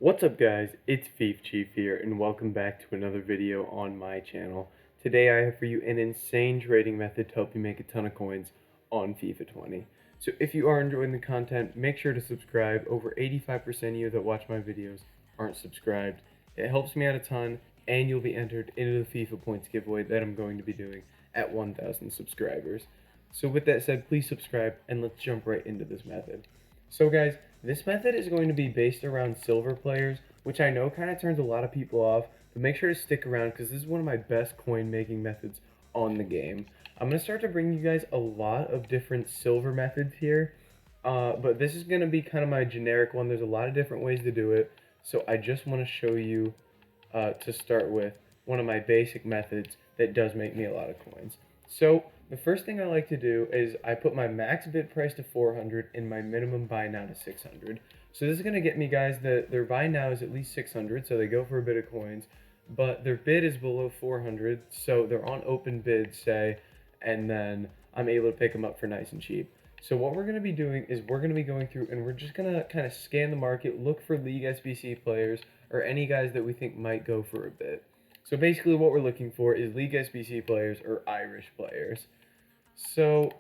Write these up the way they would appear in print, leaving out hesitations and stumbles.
What's up guys, it's Chief here and welcome back to another video on my channel. Today I have for you an insane trading method to help you make a ton of coins on FIFA 20. So if you are enjoying the content, make sure to subscribe. Over 85% of you that watch my videos aren't subscribed. It helps me out a ton and you'll be entered into the FIFA points giveaway that I'm going to be doing at 1,000 subscribers. So with that said, please subscribe and let's jump right into this method. So guys, this method is going to be based around silver players, which I know kind of turns a lot of people off, but make sure to stick around because this is one of my best coin making methods on the game. I'm going to start to bring you guys a lot of different silver methods here, but this is going to be kind of my generic one. There's a lot of different ways to do it, so I just want to show you to start with one of my basic methods that does make me a lot of coins. So the first thing I like to do is I put my max bid price to 400 and my minimum buy now to 600. So this is going to get me guys that their buy now is at least 600, so they go for a bit of coins, but their bid is below 400, so they're on open bid, say, and then I'm able to pick them up for nice and cheap. So what we're going to be doing is we're going to be going through and we're just going to kind of scan the market, look for League SBC players or any guys that we think might go for a bit. So basically what we're looking for is League SBC players or Irish players. So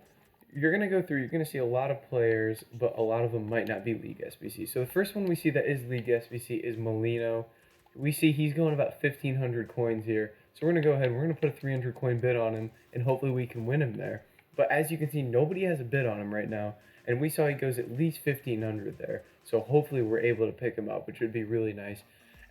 you're going to go through, you're going to see a lot of players, but a lot of them might not be League SBC. So the first one we see that is League SBC is Molino. We see he's going about 1,500 coins here. So we're going to go ahead, we're going to put a 300 coin bid on him, and hopefully we can win him there. But as you can see, nobody has a bid on him right now, and we saw he goes at least 1,500 there. So hopefully we're able to pick him up, which would be really nice.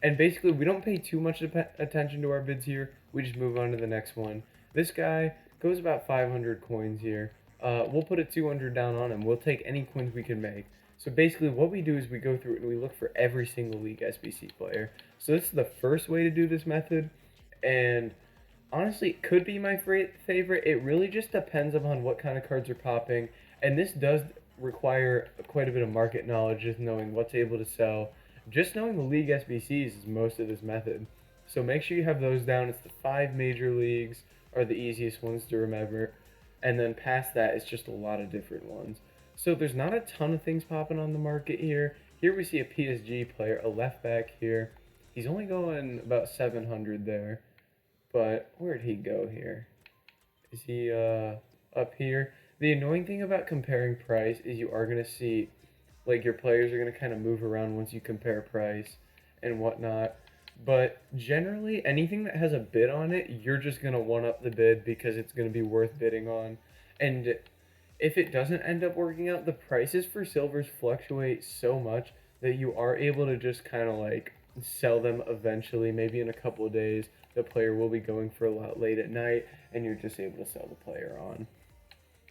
And basically, we don't pay too much attention to our bids here. We just move on to the next one. This guy goes about 500 coins here. We'll put a 200 down on him. We'll take any coins we can make. So basically, what we do is we go through and we look for every single League SBC player. So this is the first way to do this method. And honestly, it could be my favorite. It really just depends upon what kind of cards are popping. And this does require quite a bit of market knowledge, just knowing what's able to sell. Just knowing the League SBCs is most of this method. So make sure you have those down. It's the 5 major leagues are the easiest ones to remember. And then past that, it's just a lot of different ones. So there's not a ton of things popping on the market here. Here we see a PSG player, a left back here. He's only going about 700 there. But where'd he go here? Is he up here? The annoying thing about comparing price is you are going to see like your players are going to kind of move around once you compare price and whatnot. But generally, anything that has a bid on it, you're just going to one up the bid because it's going to be worth bidding on. And if it doesn't end up working out, the prices for silvers fluctuate so much that you are able to just kind of like sell them eventually. Maybe in a couple of days, the player will be going for a lot late at night and you're just able to sell the player on.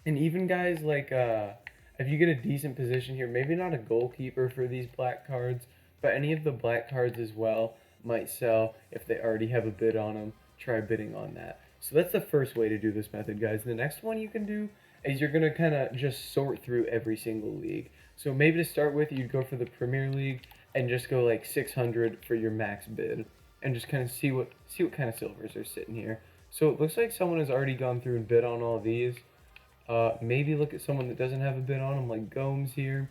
And even guys like, if you get a decent position here, maybe not a goalkeeper for these black cards, but any of the black cards as well might sell if they already have a bid on them. Try bidding on that. So that's the first way to do this method, guys. The next one you can do is you're going to kind of just sort through every single league. So maybe to start with, you'd go for the Premier League and just go like 600 for your max bid and just kind of see what kind of silvers are sitting here. So it looks like someone has already gone through and bid on all these. Maybe look at someone that doesn't have a bid on him, like Gomes here.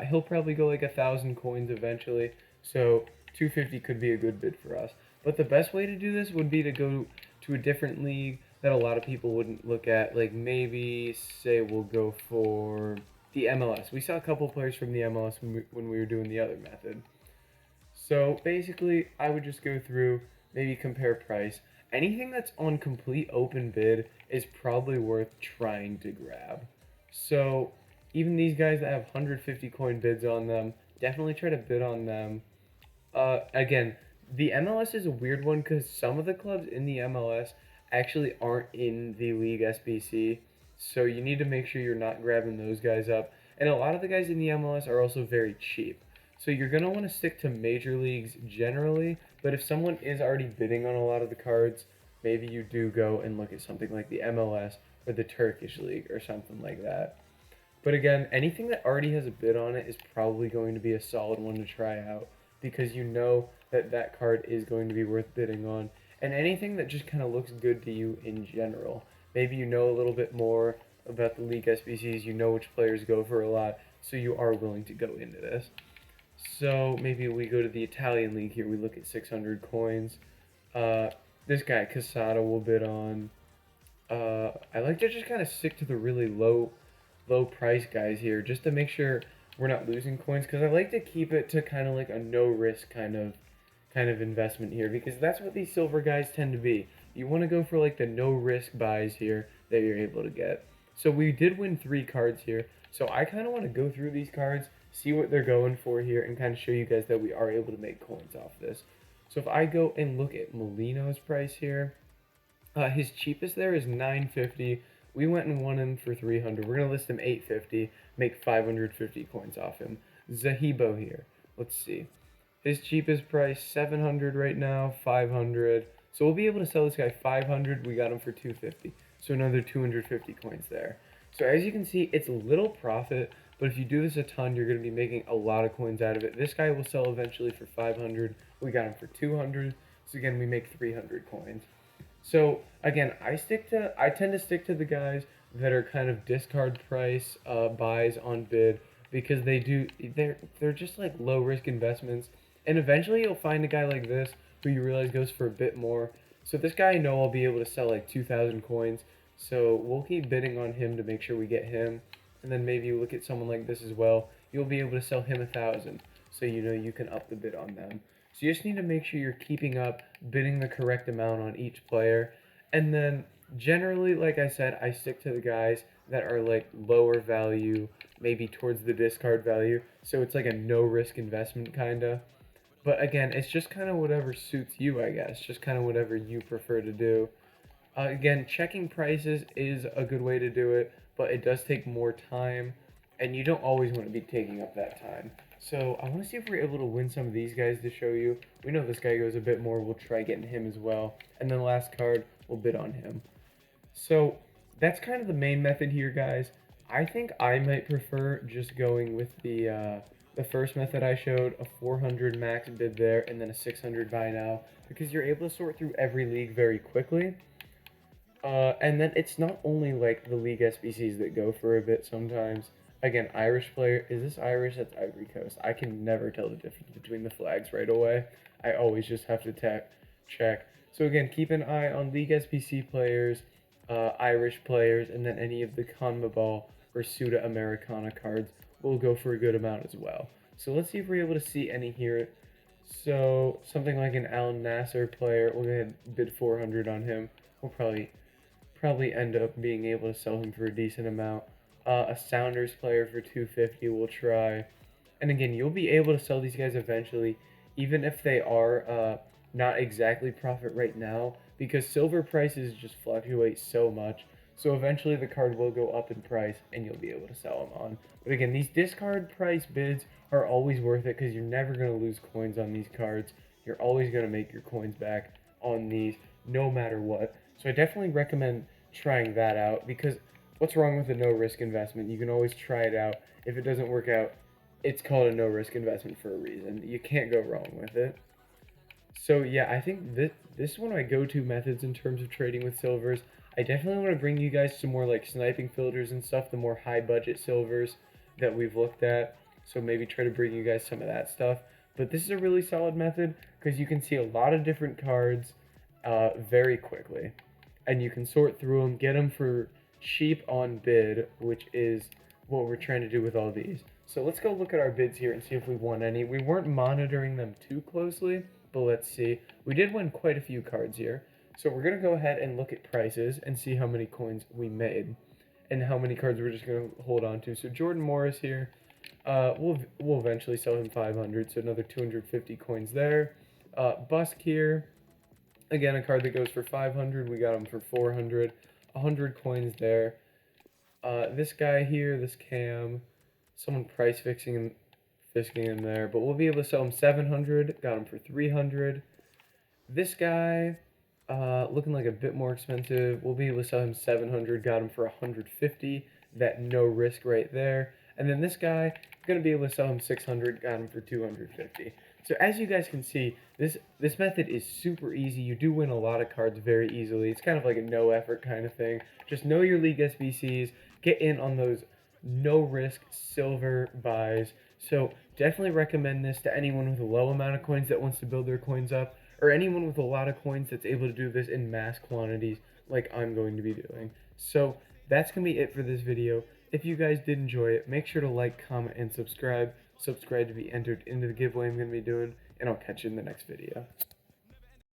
He'll probably go like 1,000 coins eventually, so 250 could be a good bid for us. But the best way to do this would be to go to a different league that a lot of people wouldn't look at. Like maybe, say, we'll go for the MLS. We saw a couple players from the MLS when we were doing the other method. So basically, I would just go through, maybe compare price. Anything that's on complete open bid is probably worth trying to grab. So even these guys that have 150 coin bids on them, definitely try to bid on them. Again, the MLS is a weird one because some of the clubs in the MLS actually aren't in the League SBC. So you need to make sure you're not grabbing those guys up. And a lot of the guys in the MLS are also very cheap. So you're going to want to stick to major leagues generally, but if someone is already bidding on a lot of the cards, maybe you do go and look at something like the MLS or the Turkish League or something like that. But again, anything that already has a bid on it is probably going to be a solid one to try out because you know that that card is going to be worth bidding on. And anything that just kind of looks good to you in general. Maybe you know a little bit more about the League SBCs, you know which players go for a lot, so you are willing to go into this. So maybe we go to the Italian league here. We look at 600 coins. This guy Casada will bid on. I like to just kind of stick to the really low price guys here, just to make sure we're not losing coins. Because I like to keep it to kind of like a no risk kind of investment here, because that's what these silver guys tend to be. You want to go for like the no risk buys here that you're able to get. So we did win 3 cards here. So I kind of want to go through these cards, see what they're going for here, and kind of show you guys that we are able to make coins off this. So if I go and look at Molino's price here, his cheapest there is 950. We went and won him for 300. We're gonna list him 850, make 550 coins off him. Zahibo here. Let's see. His cheapest price 700 right now, 500. So we'll be able to sell this guy 500. We got him for 250. So another 250 coins there. So as you can see, it's a little profit, but if you do this a ton, you're going to be making a lot of coins out of it. This guy will sell eventually for 500. We got him for 200. So again, we make 300 coins. So again, I tend to stick to the guys that are kind of discard price buys on bid, because they're just like low risk investments. And eventually you'll find a guy like this who you realize goes for a bit more. So this guy I know I'll be able to sell like 2,000 coins. So we'll keep bidding on him to make sure we get him. And then maybe you look at someone like this as well. You'll be able to sell him 1,000. So you know you can up the bid on them. So you just need to make sure you're keeping up, bidding the correct amount on each player. And then generally, like I said, I stick to the guys that are like lower value, maybe towards the discard value. So it's like a no risk investment kinda. But again, it's just kind of whatever suits you, I guess. Just kind of whatever you prefer to do. Again, checking prices is a good way to do it, but it does take more time, and you don't always want to be taking up that time. So I want to see if we're able to win some of these guys to show you. We know this guy goes a bit more. We'll try getting him as well. And then last card, we'll bid on him. So that's kind of the main method here, guys. I think I might prefer just going with the first method I showed, a 400 max bid there, and then a 600 buy now, because you're able to sort through every league very quickly. And then it's not only like the league SBCs that go for a bit sometimes. Again, Irish player, is this Irish? That's Ivory Coast. I can never tell the difference between the flags right away. I always just have to check. So again, keep an eye on league SBC players, Irish players, and then any of the CONMEBOL or Suda Americana cards will go for a good amount as well. So let's see if we're able to see any here. So something like an Al Nasser player, we'll go ahead and bid 400 on him. We'll probably end up being able to sell him for a decent amount. A Sounders player for 250 we'll try. And again, you'll be able to sell these guys eventually, even if they are not exactly profit right now, because silver prices just fluctuate so much. So eventually the card will go up in price and you'll be able to sell them on. But again, these discard price bids are always worth it, because you're never going to lose coins on these cards. You're always going to make your coins back on these no matter what. So I definitely recommend trying that out, because what's wrong with a no risk investment? You can always try it out. If it doesn't work out, it's called a no risk investment for a reason. You can't go wrong with it. So yeah, I think this is one of my go-to methods in terms of trading with silvers. I definitely want to bring you guys some more like sniping filters and stuff, the more high budget silvers that we've looked at. So maybe try to bring you guys some of that stuff. But this is a really solid method, because you can see a lot of different cards very quickly. And you can sort through them, get them for cheap on bid, which is what we're trying to do with all these. So let's go look at our bids here and see if we won any. We weren't monitoring them too closely, but let's see. We did win quite a few cards here. So we're going to go ahead and look at prices and see how many coins we made and how many cards we're just going to hold on to. So Jordan Morris here, we'll eventually sell him 500, so another 250 coins there. Busk here, again, a card that goes for 500. We got him for 400, 100 coins there. This guy here, this Cam, someone price fixing him there, but we'll be able to sell him 700. Got him for 300. This guy, looking like a bit more expensive. We'll be able to sell him 700. Got him for 150. That no risk right there. And then this guy, gonna be able to sell him 600. Got him for 250. So as you guys can see, this method is super easy. You do win a lot of cards very easily. It's kind of like a no effort kind of thing. Just know your league SBCs. Get in on those no risk silver buys. So definitely recommend this to anyone with a low amount of coins that wants to build their coins up, or anyone with a lot of coins that's able to do this in mass quantities like I'm going to be doing. So that's going to be it for this video. If you guys did enjoy it, make sure to like, comment, and subscribe. Subscribe to be entered into the giveaway I'm going to be doing, and I'll catch you in the next video.